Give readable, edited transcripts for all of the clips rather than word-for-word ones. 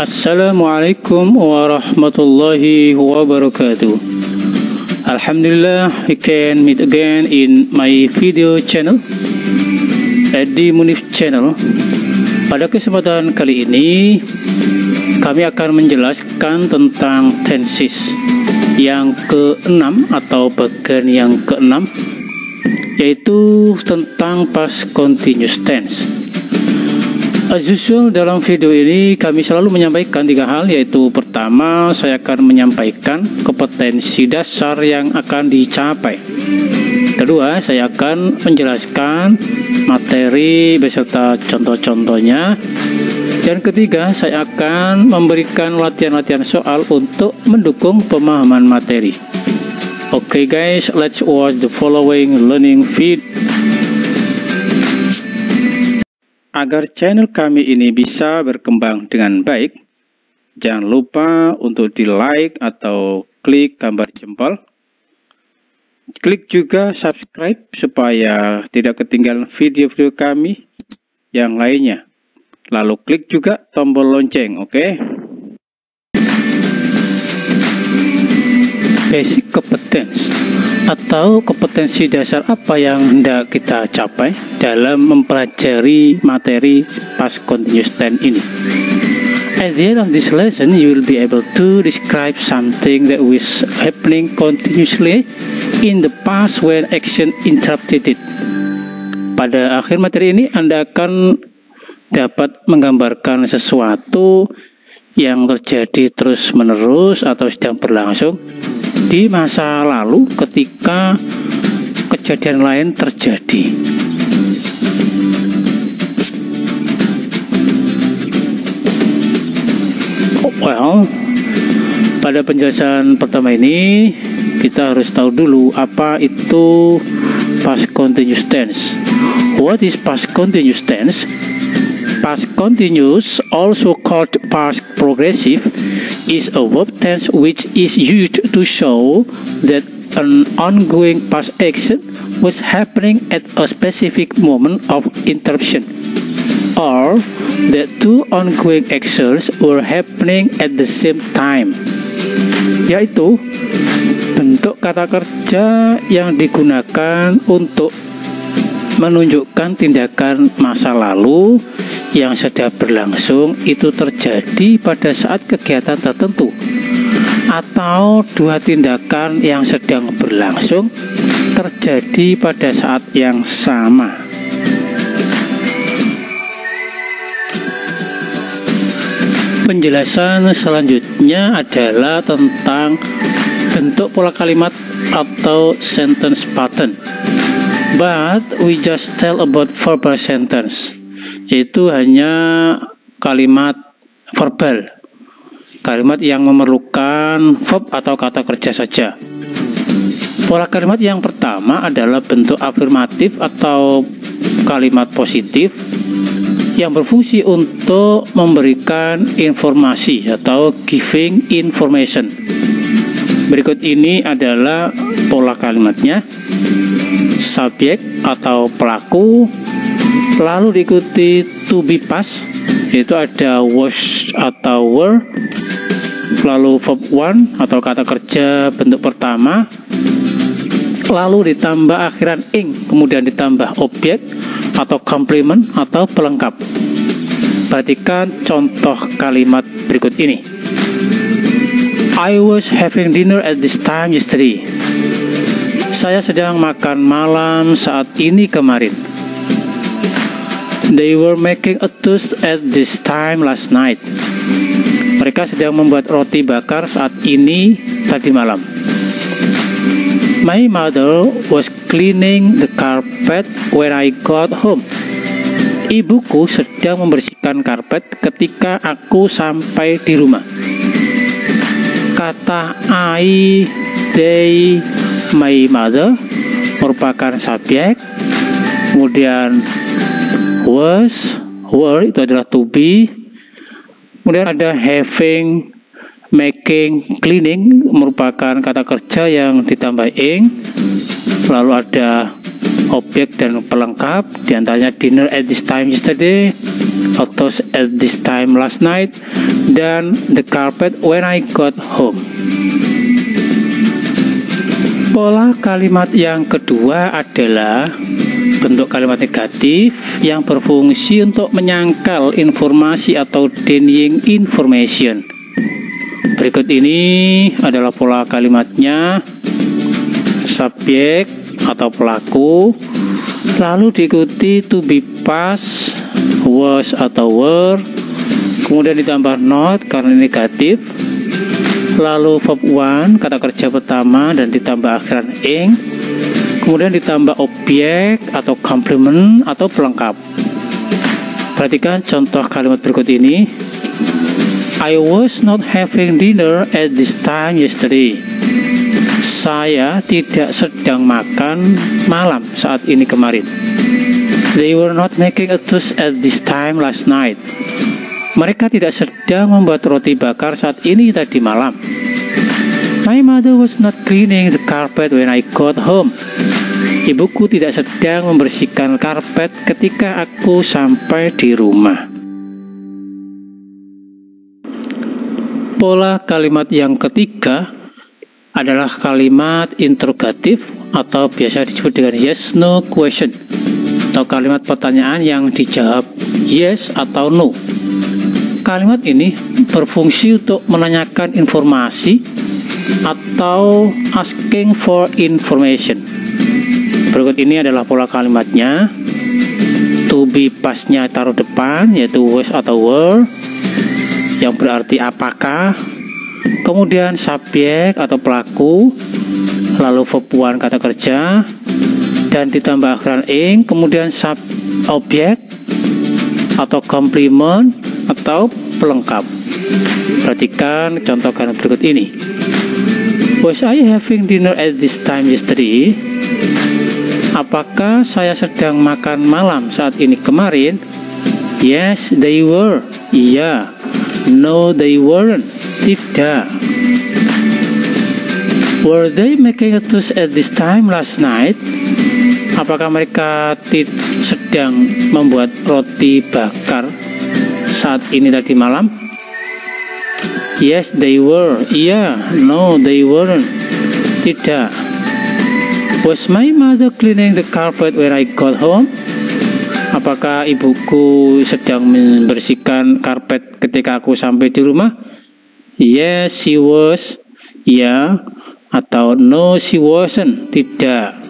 Assalamualaikum warahmatullahi wabarakatuh. Alhamdulillah, we can meet again in my video channel, Edi Munif Channel. Pada kesempatan kali ini, kami akan menjelaskan tentang tenses yang ke-6 atau bagian yang ke-6, yaitu tentang past continuous tense. As usual, dalam video ini kami selalu menyampaikan 3 hal, yaitu pertama, saya akan menyampaikan kompetensi dasar yang akan dicapai. Kedua, saya akan menjelaskan materi beserta contoh-contohnya. Dan ketiga, saya akan memberikan latihan-latihan soal untuk mendukung pemahaman materi. Okay guys, let's watch the following learning video. Agar channel kami ini bisa berkembang dengan baik, jangan lupa untuk di like atau klik gambar jempol. Klik juga subscribe supaya tidak ketinggalan video-video kami yang lainnya. Lalu klik juga tombol lonceng, oke? Basic competence atau kompetensi dasar apa yang hendak kita capai dalam mempelajari materi past continuous tense ini. At the end of this lesson, you will be able to describe something that was happening continuously in the past when action interrupted it. Pada akhir materi ini, Anda akan dapat menggambarkan sesuatu yang terjadi terus-menerus atau sedang berlangsung di masa lalu ketika kejadian lain terjadi. Well, pada penjelasan pertama ini kita harus tahu dulu apa itu past continuous tense. What is past continuous tense? Past continuous, also called past progressive, is a verb tense which is used to show that an ongoing past action was happening at a specific moment of interruption, or that two ongoing actions were happening at the same time. Yaitu bentuk kata kerja yang digunakan untuk menunjukkan tindakan masa lalu yang sedang berlangsung itu terjadi pada saat kegiatan tertentu, atau dua tindakan yang sedang berlangsung terjadi pada saat yang sama. Penjelasan selanjutnya adalah tentang bentuk pola kalimat atau sentence pattern. But we just tell about verbal sentence, yaitu hanya kalimat verbal, kalimat yang memerlukan verb atau kata kerja saja. Pola kalimat yang pertama adalah bentuk afirmatif atau kalimat positif yang berfungsi untuk memberikan informasi atau giving information. Berikut ini adalah pola kalimatnya. Subjek atau pelaku, lalu diikuti to be past, yaitu ada was atau were, lalu verb one atau kata kerja bentuk pertama, lalu ditambah akhiran ing, kemudian ditambah objek atau complement atau pelengkap. Perhatikan contoh kalimat berikut ini. I was having dinner at this time yesterday. Saya sedang makan malam saat ini kemarin. They were making a toast at this time last night. Mereka sedang membuat roti bakar saat ini tadi malam. My mother was cleaning the carpet when I got home. Ibuku sedang membersihkan karpet ketika aku sampai di rumah. Kata I, they, my mother merupakan subjek, kemudian was, were itu adalah to be. Kemudian ada having, making, cleaning merupakan kata kerja yang ditambah ing. Lalu ada objek dan pelengkap, diantaranya dinner at this time yesterday, atau at this time last night, dan the carpet when I got home. Pola kalimat yang kedua adalah bentuk kalimat negatif yang berfungsi untuk menyangkal informasi atau denying information. Berikut ini adalah pola kalimatnya: subjek atau pelaku, lalu diikuti to be past, was atau were, kemudian ditambah not karena negatif, lalu verb one kata kerja pertama dan ditambah akhiran ing, kemudian ditambah objek atau complement atau pelengkap. Perhatikan contoh kalimat berikut ini. I was not having dinner at this time yesterday. Saya tidak sedang makan malam saat ini kemarin. They were not making a toast at this time last night. Mereka tidak sedang membuat roti bakar saat ini tadi malam. My mother was not cleaning the carpet when I got home. Ibuku tidak sedang membersihkan karpet ketika aku sampai di rumah. Pola kalimat yang ketiga adalah kalimat interrogatif atau biasa disebut dengan yes no question, atau kalimat pertanyaan yang dijawab yes atau no. Kalimat ini berfungsi untuk menanyakan informasi atau asking for information. Berikut ini adalah pola kalimatnya. To be pastnya taruh depan, yaitu was atau were, yang berarti apakah. Kemudian subjek atau pelaku, lalu verb one kata kerja, dan ditambah akhiran ing, kemudian objek atau complement atau pelengkap. Perhatikan contoh kalimat berikut ini. Was I having dinner at this time yesterday? Apakah saya sedang makan malam saat ini kemarin? Yes, they were. Iya. No, they weren't. Tidak. Were they making a toast at this time last night? Apakah mereka sedang membuat roti bakar saat ini tadi malam? Yes, they were. Iya. No, they weren't. Tidak. Was my mother cleaning the carpet when I got home? Apakah ibuku sedang membersihkan karpet ketika aku sampai di rumah? Yes, she was. Ya. Atau no, she wasn't. Tidak.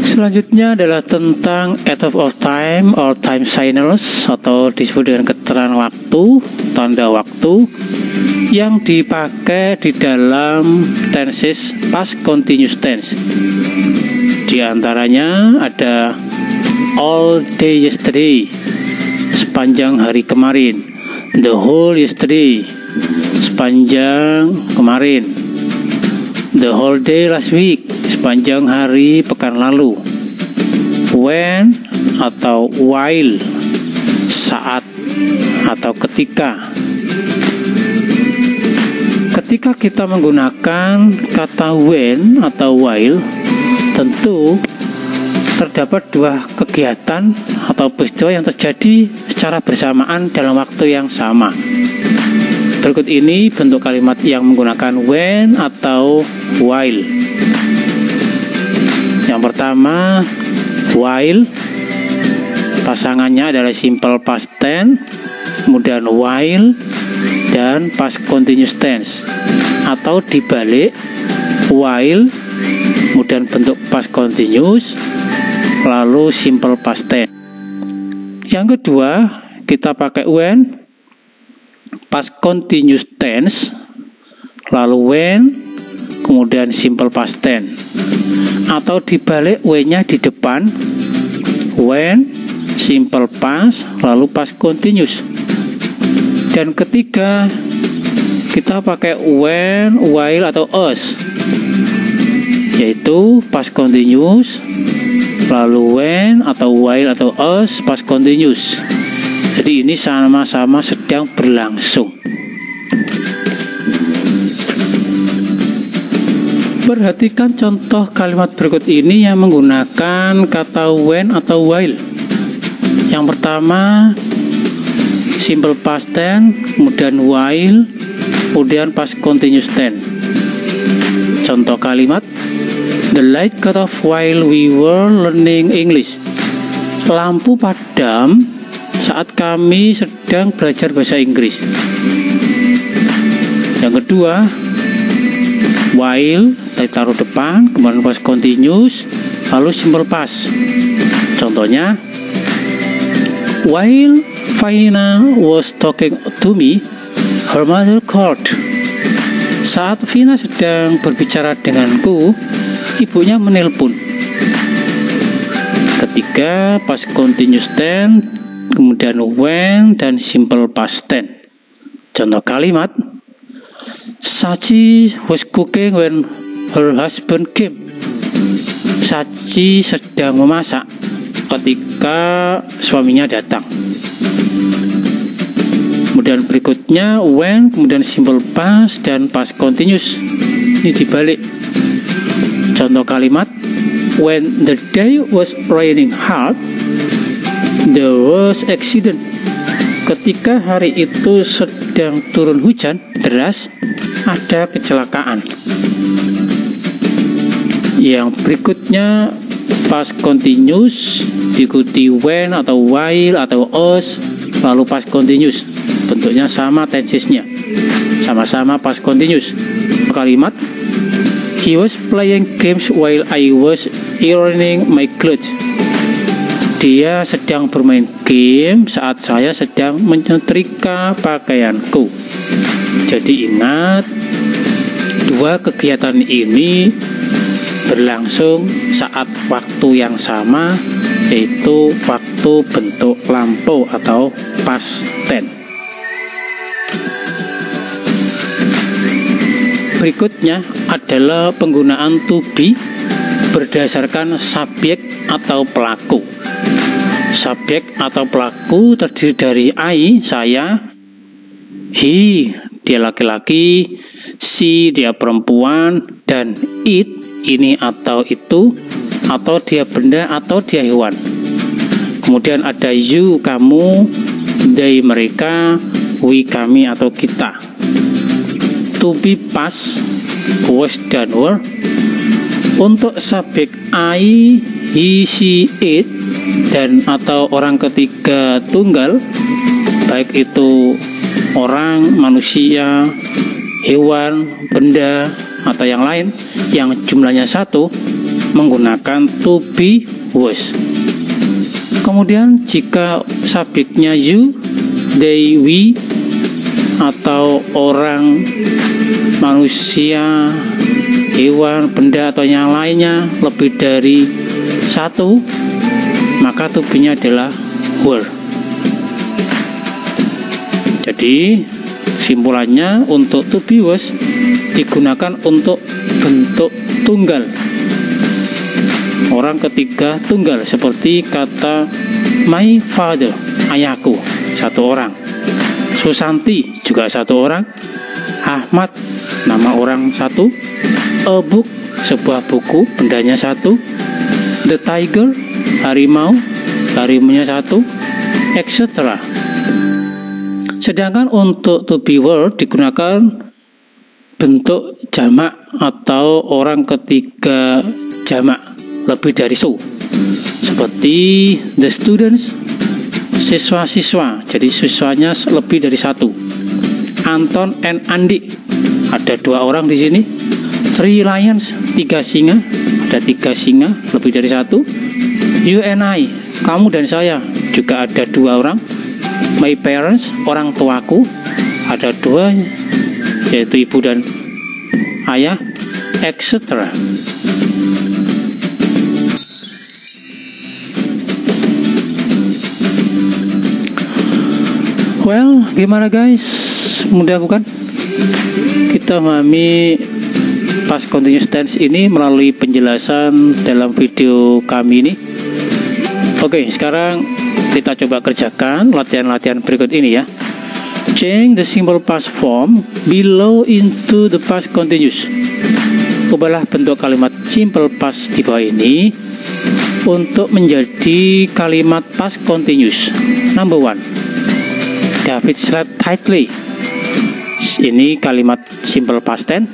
Selanjutnya adalah tentang out of time or time signals, atau disebut dengan keterangan waktu, tanda waktu, yang dipakai di dalam tenses past continuous tense. Di antaranya ada all day yesterday, sepanjang hari kemarin, the whole yesterday, sepanjang kemarin, the whole day last week, sepanjang hari pekan lalu, when atau while, saat atau ketika. Ketika kita menggunakan kata when atau while, tentu terdapat dua kegiatan atau peristiwa yang terjadi secara bersamaan dalam waktu yang sama. Berikut ini bentuk kalimat yang menggunakan when atau while. Yang pertama, while, pasangannya adalah simple past tense, kemudian while, dan past continuous tense, atau dibalik, while, kemudian bentuk past continuous, lalu simple past tense. Yang kedua, kita pakai when, past continuous tense, lalu when, kemudian simple past tense, atau dibalik when-nya di depan, when, simple past, lalu past continuous. Dan ketiga, kita pakai when, while, atau as. yaitu past continuous, lalu when atau while atau us past continuous. Jadi ini sama-sama sedang berlangsung. Perhatikan contoh kalimat berikut ini yang menggunakan kata when atau while. Yang pertama simple past tense, kemudian while, kemudian past continuous tense. Contoh kalimat, the light cut off while we were learning English. Lampu padam saat kami sedang belajar bahasa Inggris. Yang kedua, while taruh depan, kemudian past continuous, lalu simple past. Contohnya, while Vina was talking to me, her mother called. Saat Vina sedang berbicara denganku, ibunya menelpon. Ketiga, past continuous tense, kemudian when dan simple past tense. Contoh kalimat, Sachi was cooking when her husband came. Sachi sedang memasak ketika suaminya datang. Kemudian berikutnya when, kemudian simple past dan past continuous. Ini dibalik. Contoh kalimat, when the day was raining hard, there was accident. Ketika hari itu sedang turun hujan deras, ada kecelakaan. Yang berikutnya past continuous diikuti when atau while atau us, lalu past continuous. Bentuknya sama, tensesnya sama-sama past continuous. Kalimat, he was playing games while I was ironing my clothes. Dia sedang bermain game saat saya sedang menyetrika pakaianku. Jadi ingat, dua kegiatan ini berlangsung saat waktu yang sama, yaitu waktu bentuk lampau atau past tense. Berikutnya adalah penggunaan to be berdasarkan subjek atau pelaku. Subjek atau pelaku terdiri dari I, saya, he, dia laki-laki, she, dia perempuan, dan it, ini atau itu, atau dia benda atau dia hewan. Kemudian ada you, kamu, they, mereka, we, kami atau kita. To be past, was dan were. Untuk subjek I, he, she, it, dan atau orang ketiga tunggal, baik itu orang, manusia, hewan, benda, atau yang lain yang jumlahnya satu, menggunakan to be, was. Kemudian jika subjeknya you, they, we, atau orang, manusia, hewan, benda atau yang lainnya lebih dari satu, maka to be-nya adalah were. Jadi simpulannya, untuk to be was digunakan untuk bentuk tunggal, orang ketiga tunggal, seperti kata my father, ayahku, satu orang. Susanti juga satu orang. Ahmad, nama orang satu. A book, sebuah buku, bendanya satu. The tiger, harimau, harimaunya satu, etc. Sedangkan untuk to be were digunakan bentuk jamak atau orang ketiga jamak, lebih dari so. Seperti the students, siswa-siswa, jadi siswanya lebih dari satu. Anton and Andi, ada dua orang di sini. Three lions, tiga singa, ada tiga singa, lebih dari satu. You and I, kamu dan saya, juga ada dua orang. My parents, orang tuaku, ada dua, yaitu ibu dan ayah, etc. Well, gimana guys? Mudah bukan? Kita memahami past continuous tense ini melalui penjelasan dalam video kami ini. Oke, sekarang kita coba kerjakan latihan-latihan berikut ini ya. Change the simple past form below into the past continuous. Ubahlah bentuk kalimat simple past di bawah ini untuk menjadi kalimat past continuous. Number 1, David slept tightly. Ini kalimat simple past tense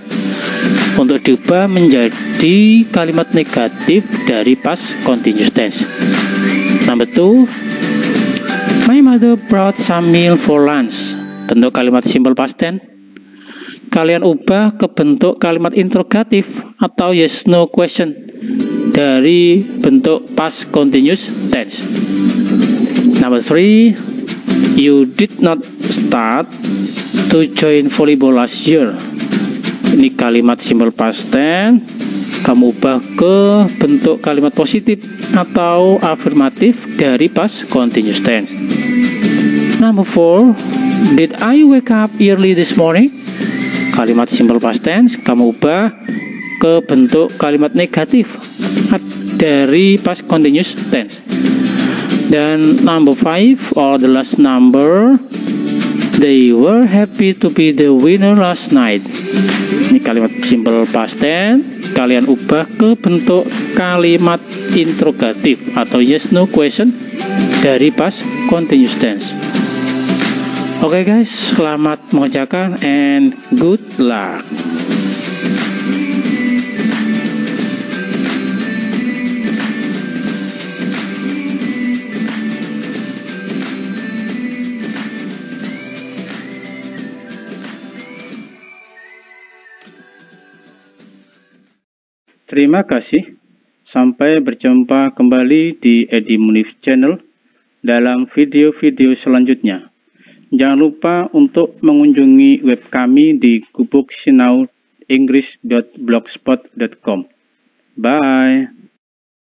untuk diubah menjadi kalimat negatif dari past continuous tense. Number 2, my mother brought some meal for lunch. Bentuk kalimat simple past tense kalian ubah ke bentuk kalimat interrogatif atau yes no question dari bentuk past continuous tense. Number 3, you did not start to join volleyball last year. Ini kalimat simple past tense kamu ubah ke bentuk kalimat positif atau afirmatif dari past continuous tense. Number 4, did I wake up early this morning? Kalimat simple past tense kamu ubah ke bentuk kalimat negatif dari past continuous tense. Dan number 5, or the last number, they were happy to be the winner last night. Ini kalimat simple past tense kalian ubah ke bentuk kalimat interrogatif atau yes no question dari past continuous tense. Oke guys, selamat mengerjakan and good luck. Terima kasih. Sampai berjumpa kembali di Edi Munif Channel dalam video-video selanjutnya. Jangan lupa untuk mengunjungi web kami di gubuksinau.english.blogspot.com. Bye.